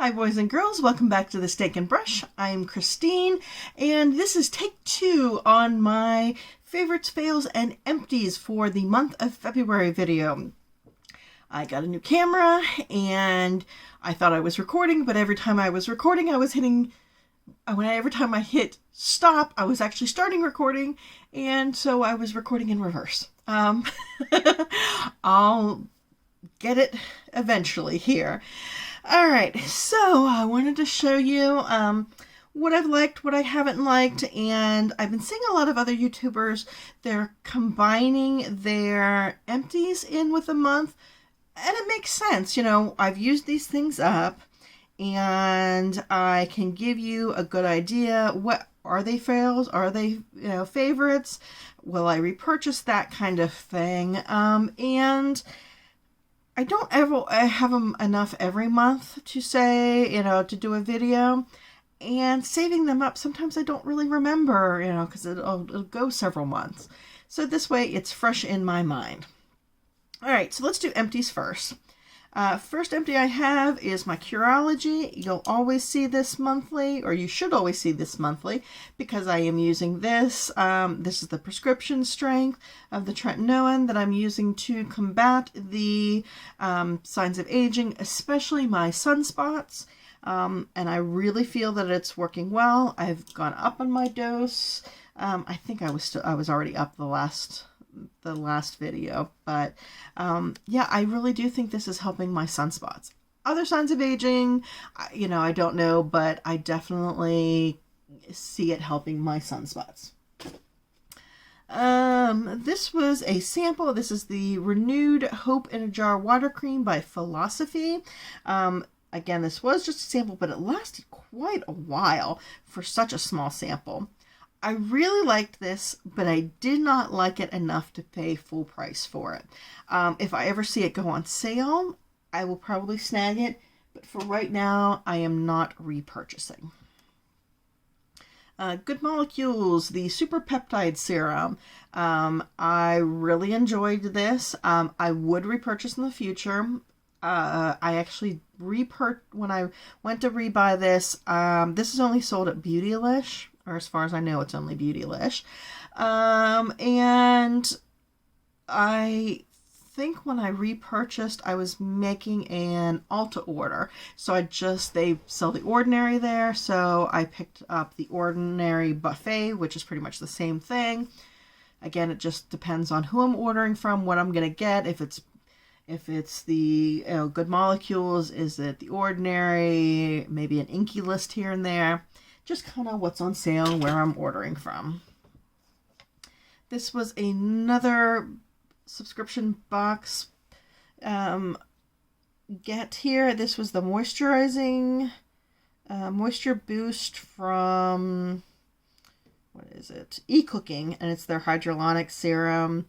Hi boys and girls, welcome back to the Steak and Brush. I'm Christine, and this is take 2 on my favorites, fails, and empties for the month of February video. I got a new camera, and I thought I was recording, but every time I was recording, I was hitting... every time I hit stop, I was actually starting recording, and so I was recording in reverse. I'll get it eventually here. Alright, so I wanted to show you what I've liked, what I haven't liked, and I've been seeing a lot of other YouTubers, they're combining their empties in with a month, and it makes sense. You know, I've used these things up, and I can give you a good idea. What are they fails? Are they, favorites? Will I repurchase? That kind of thing. And I don't ever have them enough every month to say, to do a video, and saving them up. Sometimes I don't really remember, because it'll go several months. So this way it's fresh in my mind. All right, so let's do empties first. First empty I have is my Curology. You'll always see this monthly, or you should always see this monthly, because I am using this. This is the prescription strength of the tretinoin that I'm using to combat the signs of aging, especially my sunspots. And I really feel that it's working well. I've gone up on my dose. I think I was already up the last video, but yeah, I really do think this is helping my sunspots. Other signs of aging, I don't know, but I definitely see it helping my sunspots. This was a sample. This is the Renewed Hope in a Jar Water Cream by Philosophy. Again, this was just a sample, but it lasted quite a while for such a small sample. I really liked this, but I did not like it enough to pay full price for it. If I ever see it go on sale, I will probably snag it, but for right now, I am not repurchasing. Good Molecules, the Super Peptide Serum. I really enjoyed this. I would repurchase in the future. I actually when I went to rebuy this, this is only sold at Beautylish. Or as far as I know, it's only Beautylish. And I think when I repurchased, I was making an Ulta order. So they sell the Ordinary there. So I picked up the Ordinary Buffet, which is pretty much the same thing. Again, it just depends on who I'm ordering from, what I'm going to get. If it's the Good Molecules, is it the Ordinary, maybe an Inky List here and there. Just kind of what's on sale, where I'm ordering from. This was another subscription box get here. This was the Moisturizing Moisture Boost from, what is it? E-Cooking, and it's their Hyaluronic Serum.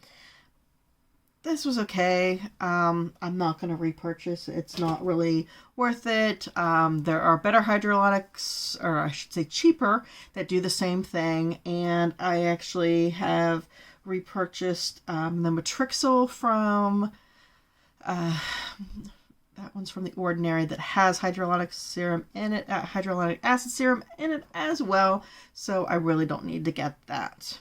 This was okay. I'm not going to repurchase. It's not really worth it. There are better hyaluronics, or I should say cheaper, that do the same thing. And I actually have repurchased the Matrixyl from, that one's from the Ordinary, that has hyaluronic serum in it, hyaluronic acid serum in it as well. So I really don't need to get that.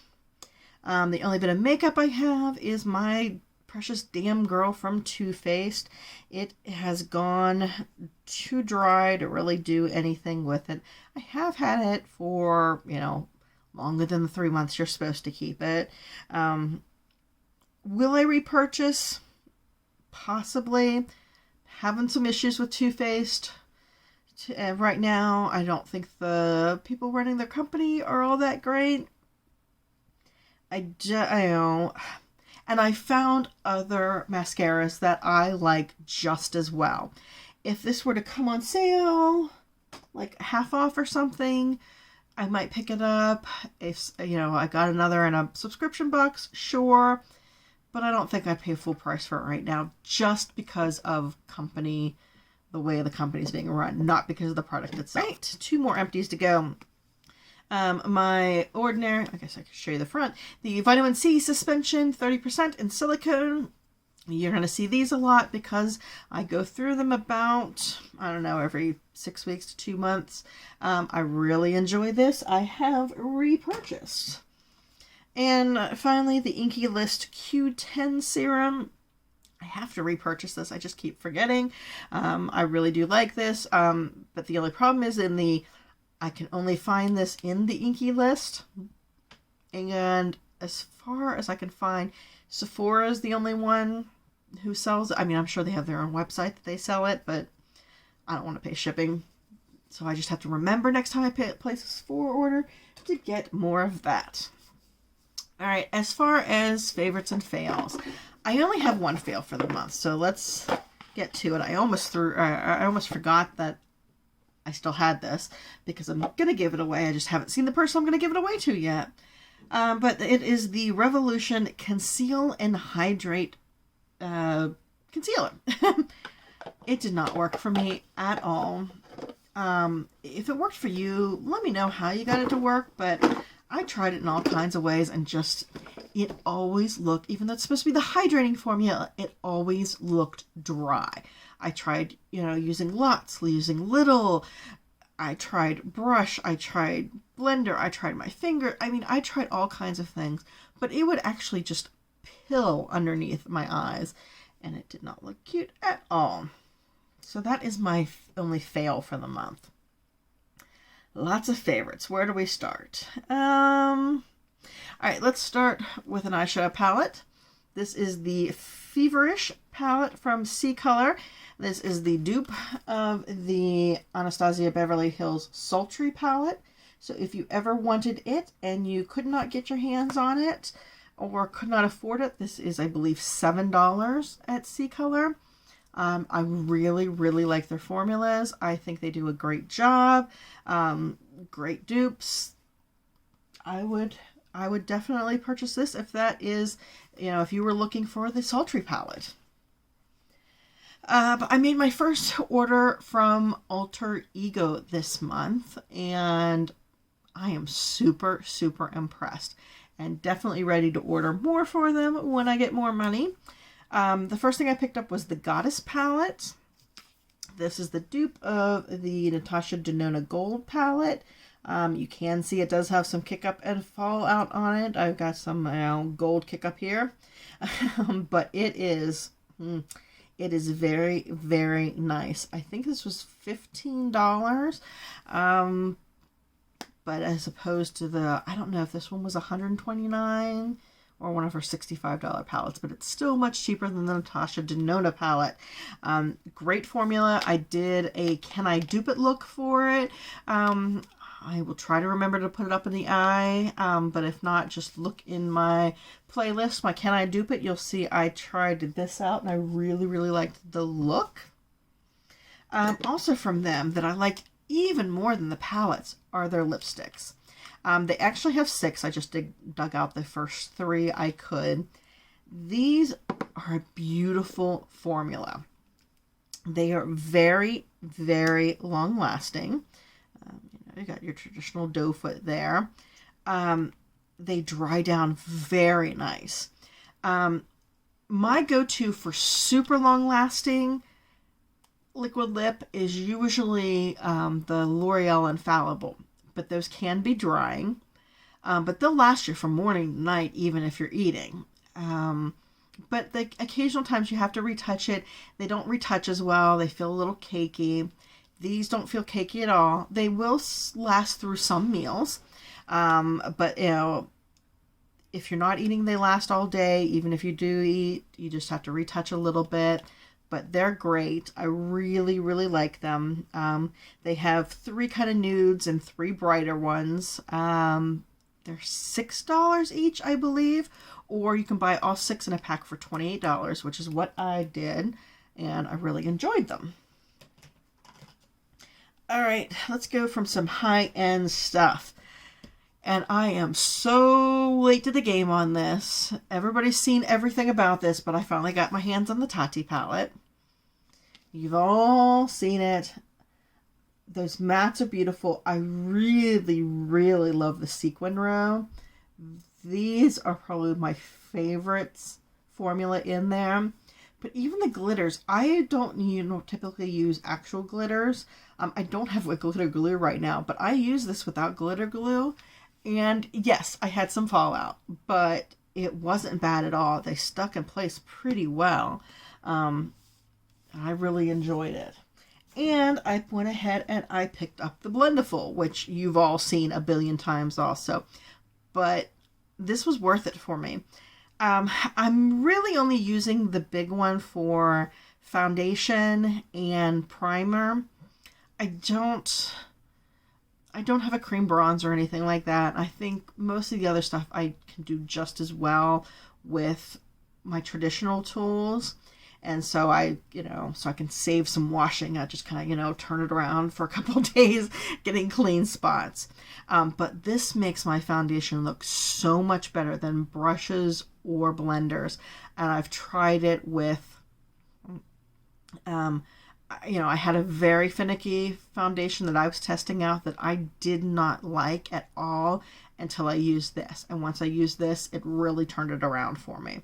The only bit of makeup I have is my Precious Damn Girl from Too Faced. It has gone too dry to really do anything with it. I have had it for, longer than the 3 months you're supposed to keep it. Will I repurchase? Possibly. Having some issues with Too Faced right now. I don't think the people running their company are all that great. I know. And I found other mascaras that I like just as well. If this were to come on sale, like half off or something, I might pick it up. If, I got another in a subscription box, sure. But I don't think I'd pay full price for it right now, just because of the way the company's being run, not because of the product itself. Right, 2 more empties to go. My Ordinary, I guess I can show you the front. The Vitamin C Suspension, 30% in silicone. You're going to see these a lot because I go through them about, I don't know, every 6 weeks to 2 months. I really enjoy this. I have repurchased. And finally, the Inky List Q10 Serum. I have to repurchase this. I just keep forgetting. I really do like this. But the only problem is I can only find this in the Inky List. And as far as I can find, Sephora is the only one who sells it. I mean, I'm sure they have their own website that they sell it, but I don't want to pay shipping. So I just have to remember next time I place a Sephora order to get more of that. All right, as far as favorites and fails, I only have one fail for the month, so let's get to it. I almost forgot that I still had this because I'm going to give it away. I just haven't seen the person I'm going to give it away to yet. But it is the Revolution Conceal and Hydrate concealer. It did not work for me at all. If it worked for you, let me know how you got it to work, but I tried it in all kinds of ways and it always looked, even though it's supposed to be the hydrating formula, it always looked dry. I tried, using lots, using little. I tried brush, I tried blender, I tried my finger. I mean, I tried all kinds of things, but it would actually just pill underneath my eyes, and it did not look cute at all. So that is my only fail for the month. Lots of favorites. Where do we start? All right, let's start with an eyeshadow palette. This is the Feverish palette from C Color. This is the dupe of the Anastasia Beverly Hills Sultry palette. So if you ever wanted it and you could not get your hands on it or could not afford it, this is, I believe, $7 at C Color. I really, really like their formulas. I think they do a great job. Great dupes. I would definitely purchase this if that is, if you were looking for the Sultry palette. But I made my first order from Alter Ego this month, and I am super, super impressed and definitely ready to order more for them when I get more money. The first thing I picked up was the Goddess palette. This is the dupe of the Natasha Denona Gold palette. You can see it does have some kick up and fallout on it. I've got some gold kick up here. But it is very, very nice. I think this was $15. But as opposed to I don't know if this one was $129 or one of her $65 palettes, but it's still much cheaper than the Natasha Denona palette. Great formula. I did a Can I Dupe It look for it. I will try to remember to put it up in the eye, but if not, just look in my playlist, my Can I Dupe It, you'll see I tried this out, and I really, really liked the look. Also from them, that I like even more than the palettes, are their lipsticks. They actually have 6. I just dug out the first 3 I could. These are a beautiful formula. They are very, very long-lasting. You got your traditional doe foot there. They dry down very nice. My go-to for super long-lasting liquid lip is usually the L'Oreal Infallible, but those can be drying. But they'll last you from morning to night, even if you're eating. But the occasional times you have to retouch it. They don't retouch as well. They feel a little cakey. These don't feel cakey at all. They will last through some meals. But, if you're not eating, they last all day. Even if you do eat, you just have to retouch a little bit. But they're great. I really, really like them. They have 3 kind of nudes and 3 brighter ones. They're $6 each, I believe. Or you can buy all 6 in a pack for $28, which is what I did. And I really enjoyed them. All right, let's go from some high-end stuff. And I am so late to the game on this. Everybody's seen everything about this, but I finally got my hands on the Tati palette. You've all seen it. Those mattes are beautiful. I really, really love the sequin row. These are probably my favorites formula in there. But even the glitters, I don't, typically use actual glitters. I don't have a glitter glue right now, but I use this without glitter glue. And yes, I had some fallout, but it wasn't bad at all. They stuck in place pretty well. I really enjoyed it. And I went ahead and I picked up the Blendiful, which you've all seen a billion times also. But this was worth it for me. I'm really only using the big one for foundation and primer. I don't have a cream bronze or anything like that. I think most of the other stuff I can do just as well with my traditional tools. And so so I can save some washing. I just kind of, turn it around for a couple of days, getting clean spots. But this makes my foundation look so much better than brushes or blenders. And I've tried it with, I had a very finicky foundation that I was testing out that I did not like at all until I used this. And once I used this, it really turned it around for me.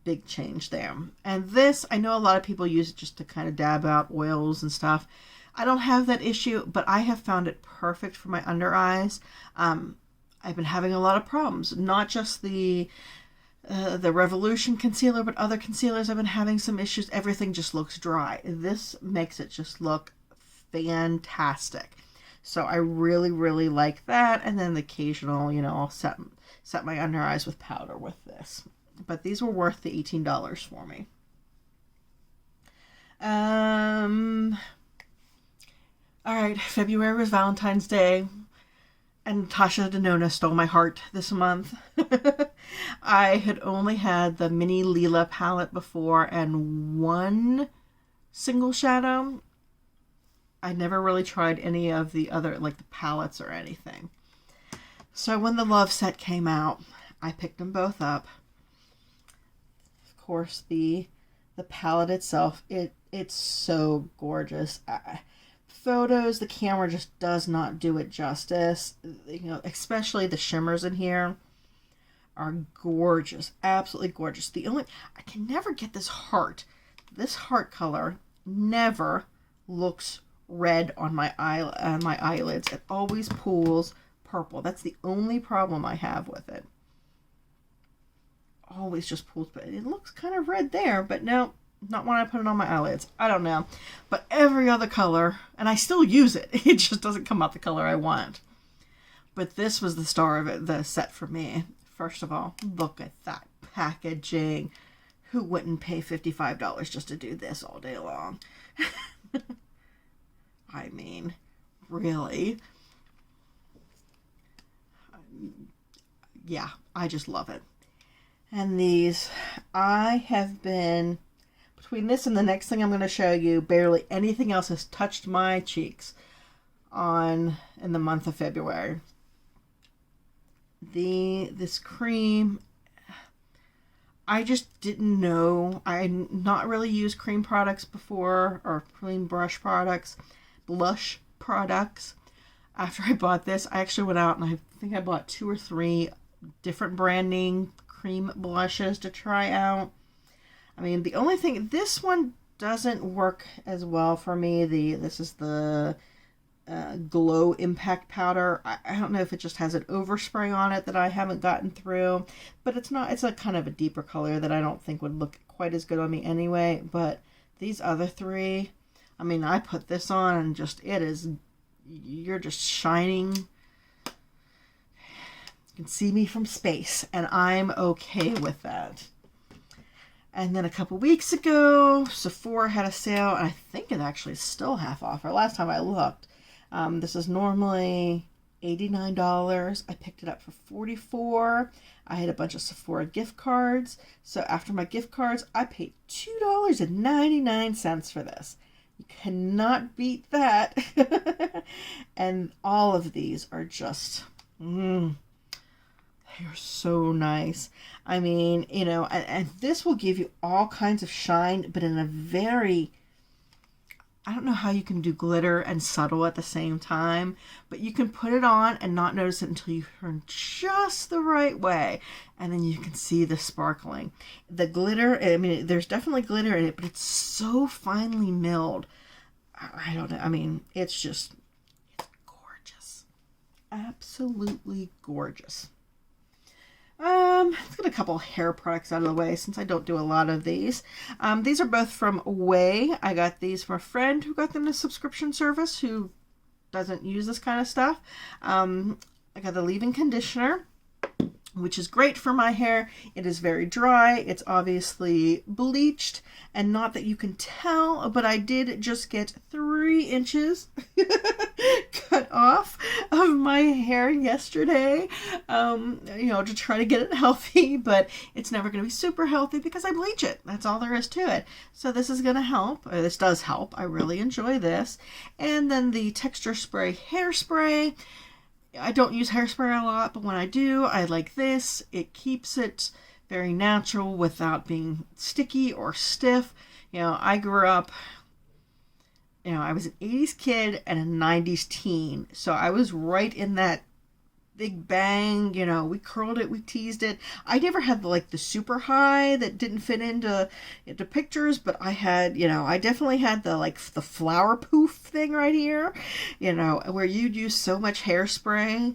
Big change there. And this, I know a lot of people use it just to kind of dab out oils and stuff. I don't have that issue, but I have found it perfect for my under eyes. I've been having a lot of problems, not just the Revolution concealer, but other concealers I've been having some issues. Everything just looks dry. This makes it just look fantastic. So I really, really like that. And then the occasional, I'll set my under eyes with powder with this. But these were worth the $18 for me. All right, February was Valentine's Day, and Tasha Denona stole my heart this month. I had only had the mini Lila palette before and one single shadow. I never really tried any of the other, like the palettes or anything. So when the Love set came out, I picked them both up. Of course, the palette itself, it's so gorgeous. Photos, the camera just does not do it justice. Especially the shimmers in here are gorgeous, absolutely gorgeous. I can never get this heart. This heart color never looks red on my eyelids. It always pools purple. That's the only problem I have with it. Always just pulls, but it looks kind of red there, but no, not when I put it on my eyelids. I don't know, but every other color, and I still use it, it just doesn't come out the color I want. But this was the star of it, the set for me. First of all, look at that packaging. Who wouldn't pay $55 just to do this all day long? I mean, really? Yeah, I just love it. And these, I have been, between this and the next thing I'm going to show you, barely anything else has touched my cheeks in the month of February. This cream, I just didn't know. I not really used cream products before, or cream brush products, blush products. After I bought this, I actually went out and I think I bought 2 or 3 different branding cream blushes to try out. I mean, the only thing, this one doesn't work as well for me. This is the Glow Impact Powder. I don't know if it just has an overspray on it that I haven't gotten through, but it's a kind of a deeper color that I don't think would look quite as good on me anyway. But these other 3, I mean, I put this on and you're just shining. You can see me from space, and I'm okay with that. And then a couple weeks ago, Sephora had a sale, and I think it actually is still half off, or last time I looked. This is normally $89. I picked it up for $44. I had a bunch of Sephora gift cards. So after my gift cards, I paid $2.99 for this. You cannot beat that. And all of these are just, they're so nice. I mean, and this will give you all kinds of shine, but in a very, I don't know how you can do glitter and subtle at the same time, but you can put it on and not notice it until you turn just the right way, and then you can see the sparkling. The glitter, I mean, there's definitely glitter in it, but it's so finely milled. I don't know. I mean, it's gorgeous. Absolutely gorgeous. Let's get a couple hair products out of the way since I don't do a lot of these. These are both from AOA. I got these from a friend who got them to subscription service who doesn't use this kind of stuff. I got the leave-in conditioner, which is great for my hair. It is very dry. It's obviously bleached, and not that you can tell, but I did just get 3 inches cut off of my hair yesterday, you know, to try to get it healthy, but it's never going to be super healthy because I bleach it. That's all there is to it. So this is going to help. This does help. I really enjoy this. And then the Texture Spray Hairspray. I don't use hairspray a lot, but when I do, I like this. It keeps it very natural without being sticky or stiff. You know, I grew up, you know, I was an 80s kid and a 90s teen. So I was right in that big bang, you know, we curled it, we teased it. I never had like the super high that didn't fit into pictures, but I had, you know, I definitely had the like the flower poof thing right here, you know, where you'd use so much hairspray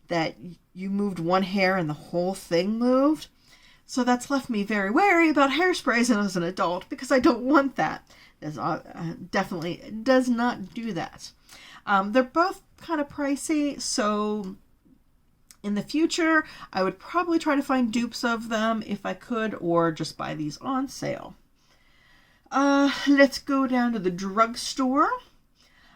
that you moved one hair and the whole thing moved. So that's left me very wary about hairsprays as an adult because I don't want that. This definitely does not do that. They're both kind of pricey, so in the future, I would probably try to find dupes of them if I could, or just buy these on sale. Let's go down to the drugstore.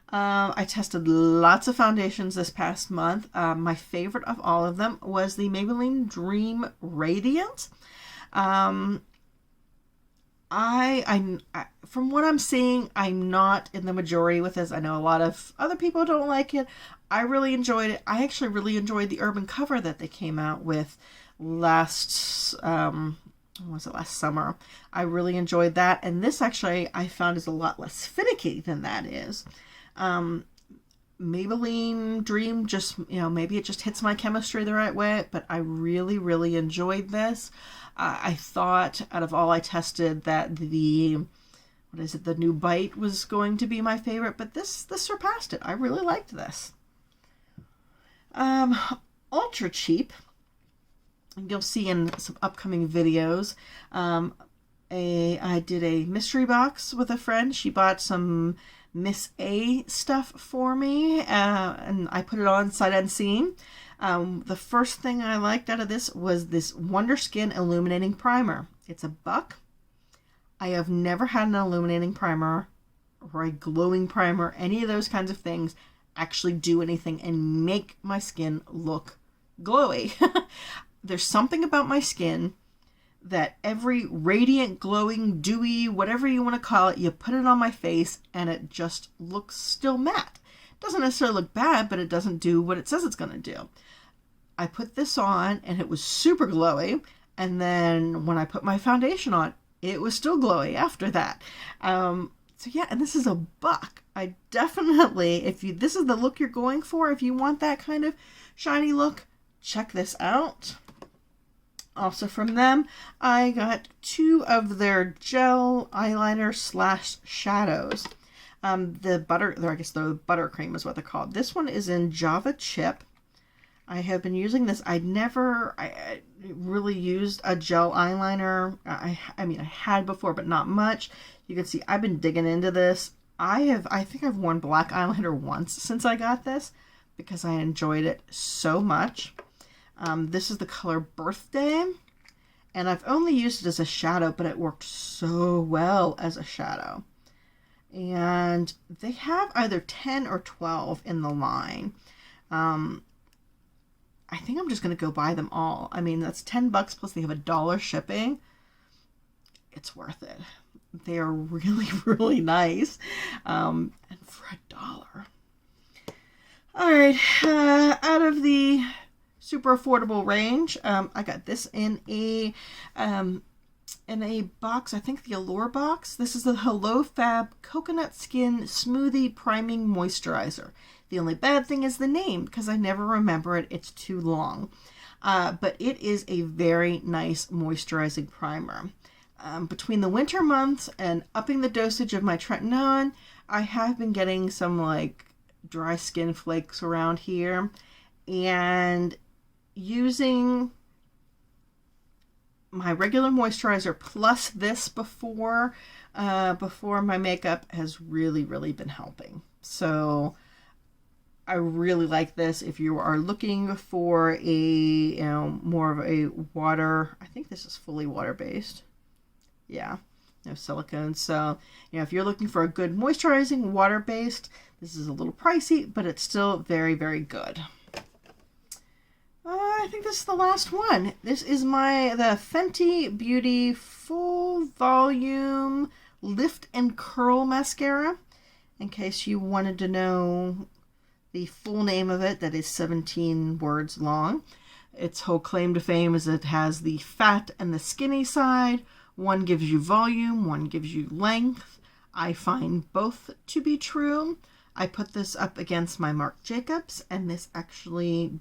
I tested lots of foundations this past month. My favorite of all of them was the Maybelline Dream Radiant. From what I'm seeing, I'm not in the majority with this. I know a lot of other people don't like it. I really enjoyed it. I actually really enjoyed the urban cover that they came out with last summer. I really enjoyed that. And this actually I found is a lot less finicky than that is. Maybelline Dream just, you know, maybe it just hits my chemistry the right way, but I really, really enjoyed this. I thought out of all I tested that the new Bite was going to be my favorite, but this surpassed it. I really liked this. Ultra cheap. You'll see in some upcoming videos. I did a mystery box with a friend. She bought some Miss A stuff for me, and I put it on sight unseen. The first thing I liked out of this was this Wonder Skin Illuminating Primer. It's $1. I have never had an illuminating primer or a glowing primer, any of those kinds of things, actually do anything and make my skin look glowy. There's something about my skin that every radiant, glowing, dewy, whatever you want to call it, you put it on my face and it just looks still matte. It doesn't necessarily look bad, but it doesn't do what it says it's going to do. I put this on and it was super glowy, and then when I put my foundation on, it was still glowy after that. So yeah, and this is $1. I definitely, this is the look you're going for, if you want that kind of shiny look, check this out. Also from them, I got 2 of their gel eyeliner / shadows. The buttercream is what they're called. This one is in Java Chip. I have been using this. I really used a gel eyeliner. I mean, I had before, but not much. You can see I've been digging into this. I think I've worn black eyeliner once since I got this because I enjoyed it so much. This is the color Birthday, and I've only used it as a shadow, but it worked so well as a shadow. And they have either 10 or 12 in the line. I think I'm just going to go buy them all. I mean, that's $10 plus they have $1 shipping. It's worth it. They are really, really nice. And for $1. All right. Out of the super affordable range, I got this in a in a box, I think the Allure box. This is the Hello Fab Coconut Skin Smoothie Priming Moisturizer. The only bad thing is the name, because I never remember it. It's too long. But it is a very nice moisturizing primer. Between the winter months and upping the dosage of my tretinoin, I have been getting some like dry skin flakes around here, and using my regular moisturizer plus this before my makeup has really been helping. So I really like this. If you are looking for a more of a water, I think this is fully water based. Yeah, no silicone. So if you're looking for a good moisturizing water based, this is a little pricey, but it's still very good. I think this is the last one. This is the Fenty Beauty Full Volume Lift and Curl Mascara. In case you wanted to know the full name of it, that is 17 words long. Its whole claim to fame is it has the fat and the skinny side. One gives you volume, one gives you length. I find both to be true. I put this up against my Marc Jacobs, and this actually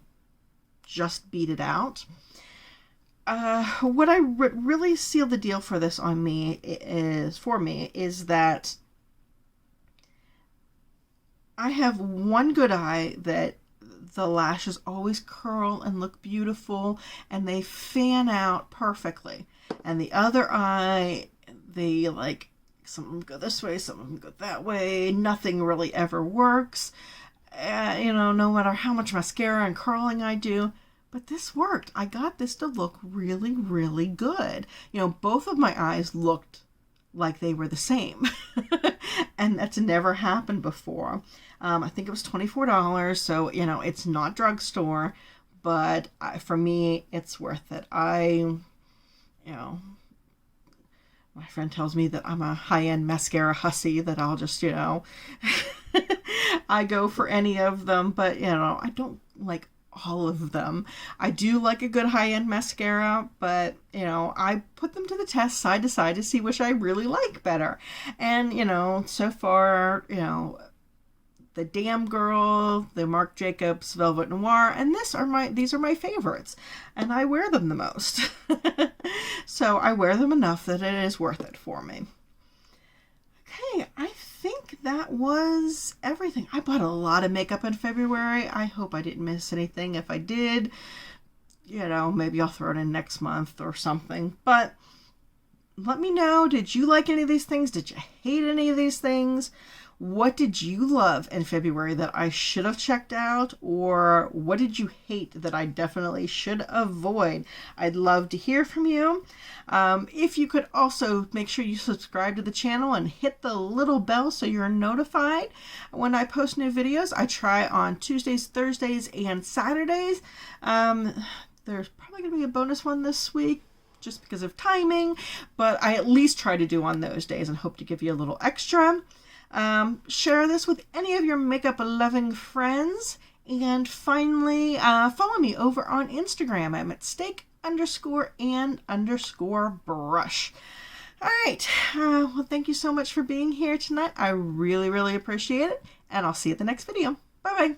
just beat it out. What I really sealed the deal for this on me is that I have one good eye that the lashes always curl and look beautiful, and they fan out perfectly. And the other eye, they like, some of them go this way, some of them go that way. Nothing really ever works. No matter how much mascara and curling I do. But this worked. I got this to look really good. Both of my eyes looked like they were the same. And that's never happened before. I think it was $24, so it's not drugstore, but for me it's worth it. My friend tells me that I'm a high-end mascara hussy, that I'll just I go for any of them, but I don't like all of them. I do like a good high-end mascara, but I put them to the test side to side to see which I really like better. And so far, the Damn Girl, the Marc Jacobs Velvet Noir, and these are my favorites, and I wear them the most. So I wear them enough that it is worth it for me. Okay, I think that was everything. I bought a lot of makeup in February. I hope I didn't miss anything. If I did, maybe I'll throw it in next month or something. But let me know, did you like any of these things? Did you hate any of these things? What did you love in February that I should have checked out? Or what did you hate that I definitely should avoid? I'd love to hear from you. If you could also make sure you subscribe to the channel and hit the little bell so you're notified when I post new videos. I try on Tuesdays, Thursdays, and Saturdays. There's probably going to be a bonus one this week, just because of timing, but I at least try to do on those days and hope to give you a little extra. Share this with any of your makeup loving friends, and finally follow me over on Instagram. I'm at steak_and_brush. All right, well, thank you so much for being here tonight. I really appreciate it, and I'll see you at the next video. Bye bye.